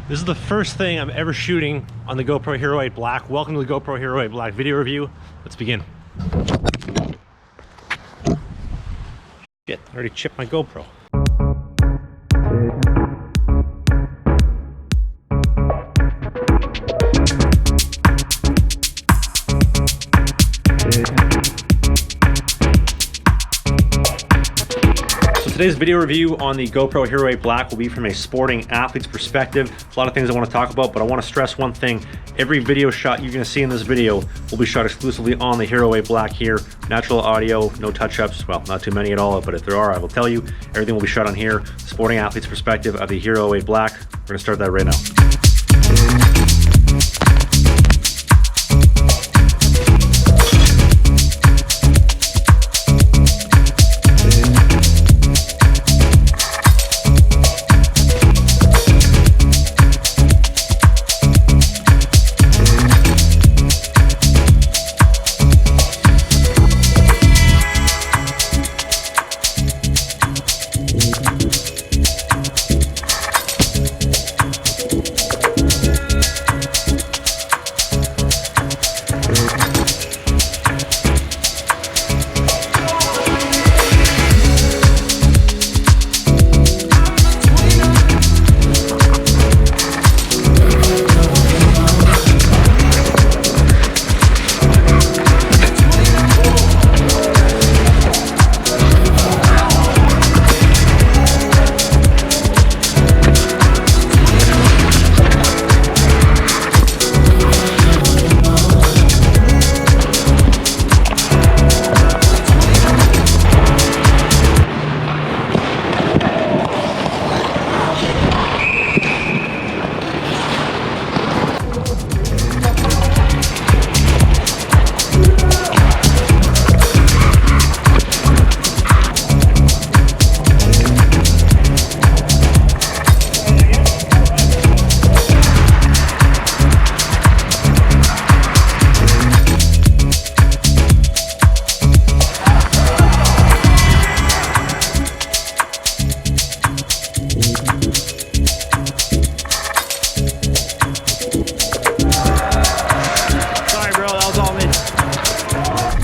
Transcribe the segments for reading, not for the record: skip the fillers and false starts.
This is the first thing I'm ever shooting on the GoPro Hero 8 Black. Welcome to the GoPro Hero 8 Black video review. Let's begin. Shit, I already chipped my GoPro. Today's video review on the GoPro Hero 8 Black will be from a sporting athlete's perspective. A lot of things I want to talk about, but I want to stress one thing. Every video shot you're going to see in this video will be shot exclusively on the Hero 8 Black here. Natural audio, no touch-ups, well, not too many at all, but if there are, I will tell you. Everything will be shot on here. Sporting athlete's perspective of the Hero 8 Black. We're going to start that right now.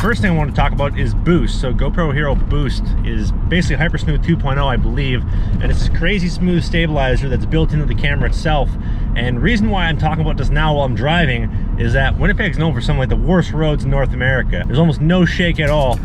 First thing I want to talk about is boost. So GoPro Hero Boost is basically Hypersmooth 2.0, I believe, and it's this crazy smooth stabilizer that's built into the camera itself. And reason why I'm talking about this now while I'm driving is that Winnipeg's known for some of like the worst roads in North America. There's almost no shake at all.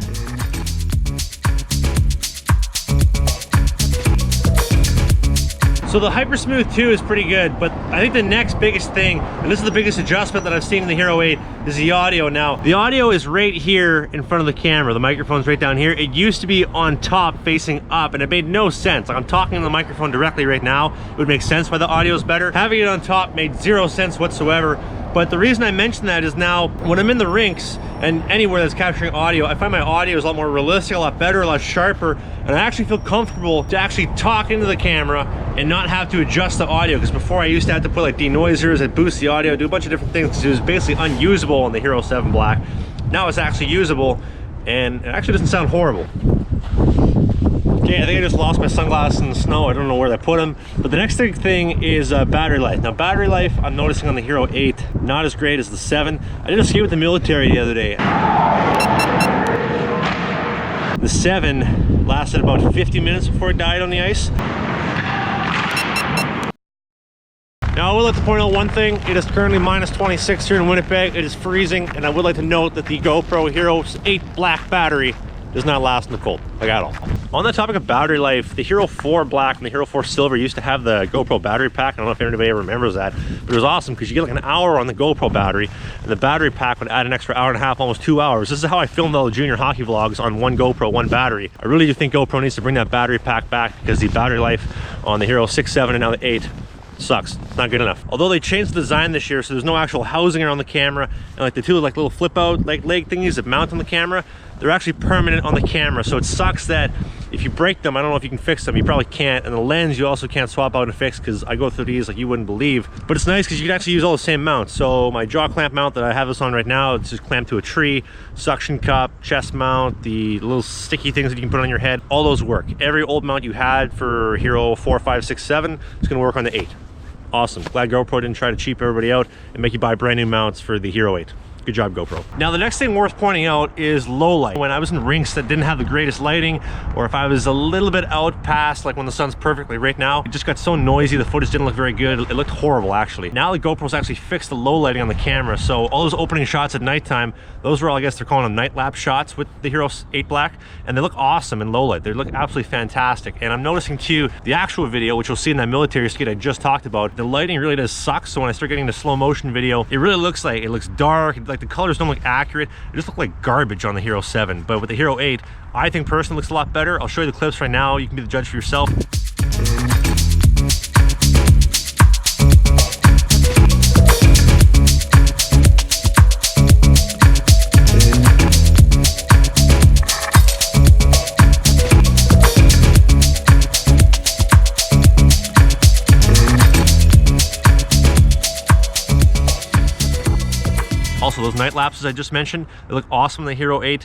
So the Hypersmooth 2 is pretty good, but I think the next biggest thing, and this is the biggest adjustment that I've seen in the Hero 8, is the audio. Now, the audio is right here in front of the camera. The microphone's right down here. It used to be on top facing up, and it made no sense. Like, I'm talking to the microphone directly right now. It would make sense why the audio is better. Having it on top made zero sense whatsoever. But the reason I mention that is now when I'm in the rinks and anywhere that's capturing audio, I find my audio is a lot more realistic, a lot better, a lot sharper, and I actually feel comfortable to actually talk into the camera and not have to adjust the audio. Because before I used to have to put like denoisers that boost the audio, do a bunch of different things because it was basically unusable on the Hero 7 Black. Now it's actually usable and it actually doesn't sound horrible. Okay, I think I just lost my sunglasses in the snow. I don't know where I put them. But the next big thing is battery life. Now, battery life, I'm noticing on the Hero 8, not as great as the 7. I did a ski with the military the other day. The 7 lasted about 50 minutes before it died on the ice. Now, I would like to point out one thing. It is currently minus 26 here in Winnipeg. It is freezing, and I would like to note that the GoPro Hero 8 Black battery does not last in the cold, like at all. On the topic of battery life, the Hero 4 Black and the Hero 4 Silver used to have the GoPro battery pack. I don't know if anybody ever remembers that, but it was awesome because you get like an hour on the GoPro battery, and the battery pack would add an extra hour and a half, almost 2 hours. This is how I filmed all the junior hockey vlogs on one GoPro, one battery. I really do think GoPro needs to bring that battery pack back because the battery life on the Hero 6, 7, and now the 8 sucks. It's not good enough. Although they changed the design this year, so there's no actual housing around the camera, and like the two like little flip out like leg thingies that mount on the camera, they're actually permanent on the camera. So it sucks that if you break them, I don't know if you can fix them, you probably can't. And the lens you also can't swap out and fix, because I go through these like you wouldn't believe. But it's nice because you can actually use all the same mounts. So my jaw clamp mount that I have this on right now, it's just clamped to a tree, suction cup, chest mount, the little sticky things that you can put on your head, all those work. Every old mount you had for Hero 4, 5, 6, 7 is going to work on the 8. Awesome. Glad GoPro didn't try to cheap everybody out and make you buy brand new mounts for the Hero 8. Good job, GoPro. Now, the next thing worth pointing out is low light. When I was in rinks that didn't have the greatest lighting, or if I was a little bit out past, like when the sun's perfectly right now, it just got so noisy, the footage didn't look very good. It looked horrible, actually. Now the GoPro's actually fixed the low lighting on the camera, so all those opening shots at nighttime, those were all, I guess they're calling them night lapse shots with the Hero 8 Black, and they look awesome in low light. They look absolutely fantastic. And I'm noticing too, the actual video, which you'll see in that military skit I just talked about, the lighting really does suck. So when I start getting the slow motion video, it really looks like, it looks dark, like the colors don't look accurate. It just looked like garbage on the Hero 7. But with the Hero 8, I think personally looks a lot better. I'll show you the clips right now. You can be the judge for yourself. Also, those night lapses I just mentioned, they look awesome in the Hero 8.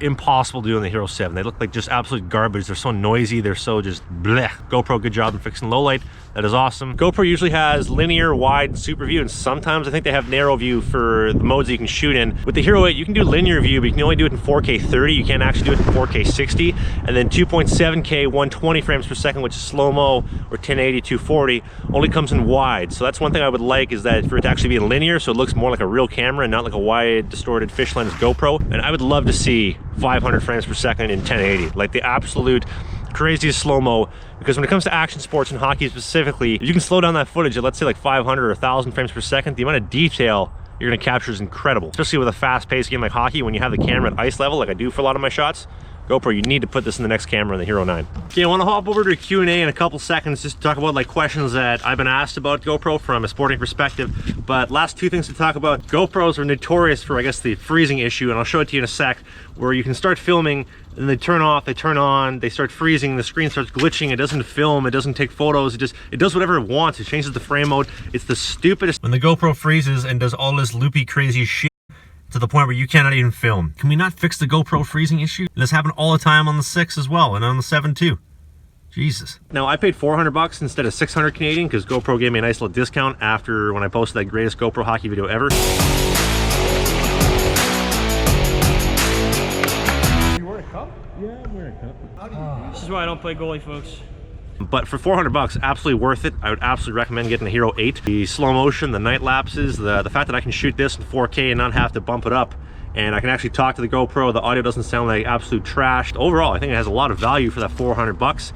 Impossible to do in the Hero 7. They look like just absolute garbage. They're so noisy. They're so just bleh. GoPro, good job in fixing low light. That is awesome. GoPro usually has linear, wide, and super view, and sometimes I think they have narrow view for the modes that you can shoot in. With the Hero 8, you can do linear view, but you can only do it in 4K 30. You can't actually do it in 4K 60. And then 2.7K 120 frames per second, which is slow-mo, or 1080 240, only comes in wide. So that's one thing I would like, is that for it to actually be in linear, so it looks more like a real camera and not like a wide, distorted fish lens GoPro. And I would love to see 500 frames per second in 1080, like the absolute craziest slow-mo, because when it comes to action sports and hockey specifically, if you can slow down that footage at, let's say, like 500 or 1,000 frames per second, the amount of detail you're going to capture is incredible, especially with a fast-paced game like hockey. When you have the camera at ice level, like I do for a lot of my shots, GoPro, you need to put this in the next camera in the Hero 9. Okay, I want to hop over to a Q&A in a couple seconds just to talk about like questions that I've been asked about GoPro from a sporting perspective. But last two things to talk about. GoPros are notorious for, I guess, the freezing issue, and I'll show it to you in a sec, where you can start filming and they turn off, they turn on, they start freezing, the screen starts glitching, it doesn't film, it doesn't take photos, it does whatever it wants, it changes the frame mode. It's the stupidest. When the GoPro freezes and does all this loopy crazy shit to the point where you cannot even film. Can we not fix the GoPro freezing issue? This happened all the time on the 6 as well, and on the 7 too. Jesus. Now, I paid 400 bucks instead of 600 Canadian because GoPro gave me a nice little discount after when I posted that greatest GoPro hockey video ever. You wearing a cup? Yeah, I'm wearing a cup. This is why I don't play goalie, folks. But for 400 bucks, absolutely worth it. I would absolutely recommend getting the Hero 8. The slow motion, the night lapses, the fact that I can shoot this in 4K and not have to bump it up, and I can actually talk to the GoPro. The audio doesn't sound like absolute trash. Overall, I think it has a lot of value for that 400 bucks.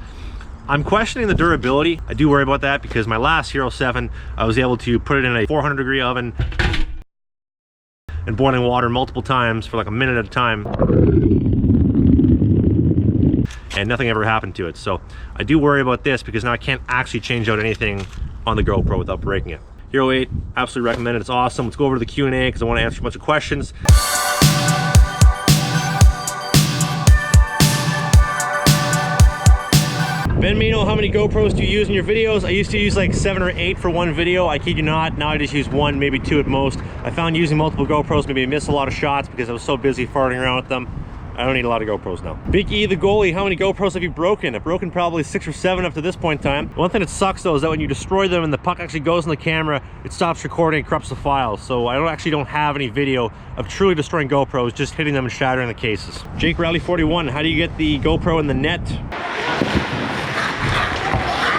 I'm questioning the durability. I do worry about that because my last Hero 7, I was able to put it in a 400 degree oven and boiling water multiple times for like a minute at a time, and nothing ever happened to it. So I do worry about this because now I can't actually change out anything on the GoPro without breaking it. Hero 8, absolutely recommend it. It's awesome. Let's go over to the Q&A because I want to answer a bunch of questions. Ben Mino, how many GoPros do you use in your videos? I used to use like 7 or 8 for one video. I kid you not. Now I just use 1, maybe 2 at most. I found using multiple GoPros maybe I missed a lot of shots because I was so busy farting around with them. I don't need a lot of GoPros now. Big E, the goalie, how many GoPros have you broken? I've broken probably 6 or 7 up to this point in time. One thing that sucks though is that when you destroy them and the puck actually goes in the camera, it stops recording and corrupts the files. So I don't have any video of truly destroying GoPros, just hitting them and shattering the cases. Jake Rally 41, how do you get the GoPro in the net?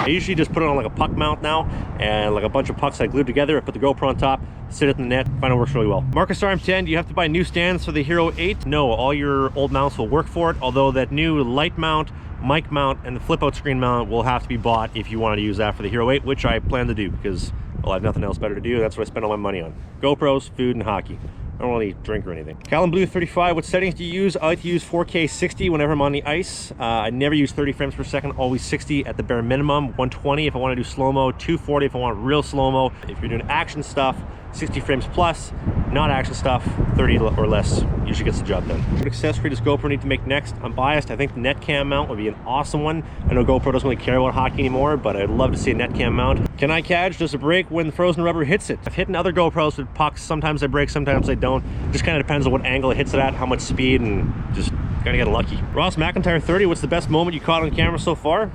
I usually just put it on like a puck mount now, and like a bunch of pucks I glued together. I put the GoPro on top, sit it in the net, find it works really well. Marcus RM10, do you have to buy new stands for the Hero 8? No, all your old mounts will work for it, although that new light mount, mic mount, and the flip out screen mount will have to be bought if you wanted to use that for the Hero 8, which I plan to do because, well, I have nothing else better to do. That's what I spend all my money on. GoPros, food, and hockey. I don't really drink or anything. Callum Blue 35, what settings do you use? I like to use 4K 60 whenever I'm on the ice. I never use 30 frames per second, always 60 at the bare minimum. 120 if I want to do slow-mo, 240 if I want real slow-mo. If you're doing action stuff, 60 frames plus. Not action stuff, 30 or less usually gets the job done. What accessory does GoPro need to make next? I'm biased. I think the net cam mount would be an awesome one. I know GoPro doesn't really care about hockey anymore, but I'd love to see a net cam mount. Can I catch? Does it break when the frozen rubber hits it? I've hit other GoPros with pucks. Sometimes I break, sometimes I don't. Just kind of depends on what angle it hits it at, how much speed, and just gotta get lucky. Ross McIntyre 30, what's the best moment you caught on camera so far?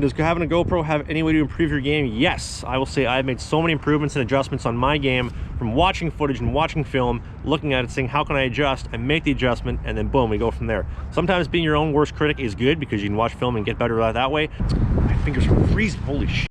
Does having a GoPro have any way to improve your game? Yes, I will say I've made so many improvements and adjustments on my game from watching footage and watching film, looking at it, saying how can I adjust, and make the adjustment, and then boom, we go from there. Sometimes being your own worst critic is good because you can watch film and get better that way. My fingers are freezing, holy shit.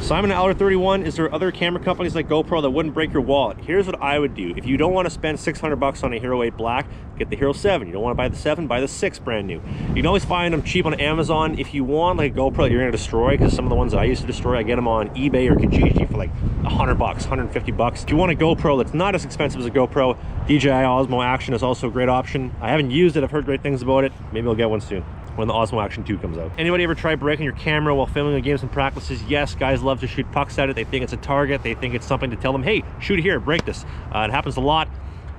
Simon Aller 31, is there other camera companies like GoPro that wouldn't break your wallet? Here's what I would do. If you don't want to spend 600 bucks on a Hero 8 Black, get the Hero 7. You don't want to buy the 7, buy the 6 brand new. You can always find them cheap on Amazon. If you want like a GoPro that you're going to destroy, because some of the ones that I used to destroy, I get them on eBay or Kijiji for like 100 bucks, 150 bucks. If you want a GoPro that's not as expensive as a GoPro, DJI Osmo Action is also a great option. I haven't used it, I've heard great things about it. Maybe I'll get one soon when the Osmo Action 2 comes out. Anybody ever try breaking your camera while filming games and practices? Yes, guys love to shoot pucks at it. They think it's a target. They think it's something to tell them, hey, shoot here, break this. It happens a lot.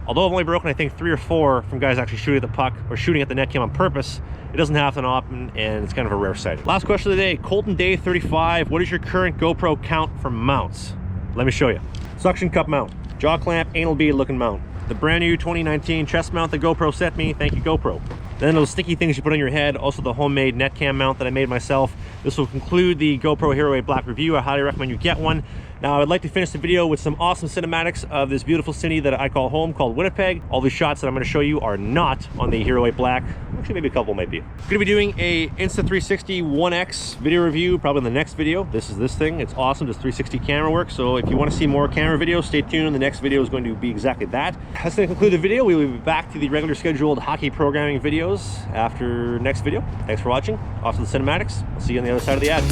Although I've only broken, I think, 3 or 4 from guys actually shooting at the puck or shooting at the net cam on purpose. It doesn't happen often, and it's kind of a rare sight. Last question of the day, Colton Day 35. What is your current GoPro count for mounts? Let me show you. Suction cup mount, jaw clamp, anal bead looking mount. The brand new 2019 chest mount that GoPro sent me. Thank you, GoPro. Then those sticky things you put on your head, also the homemade net cam mount that I made myself. This will conclude the GoPro Hero 8 Black review. I highly recommend you get one. Now, I'd like to finish the video with some awesome cinematics of this beautiful city that I call home, called Winnipeg. All these shots that I'm going to show you are not on the Hero 8 Black. Actually, maybe a couple might be. I'm going to be doing a Insta360 1X video review, probably in the next video. This is this thing. It's awesome. Does 360 camera work. So if you want to see more camera videos, stay tuned. The next video is going to be exactly that. That's going to conclude the video. We will be back to the regular scheduled hockey programming videos after next video. Thanks for watching. Off to the cinematics. I'll see you on the other side of the ad.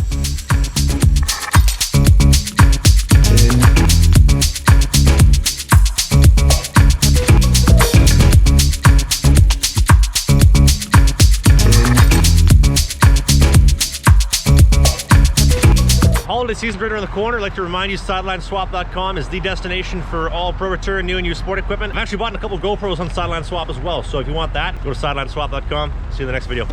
Holiday season right around the corner. I'd like to remind you, SidelineSwap.com is the destination for all pro return, new and used sport equipment. I've actually bought a couple GoPros on Sideline Swap as well, so if you want that, go to SidelineSwap.com. See you in the next video.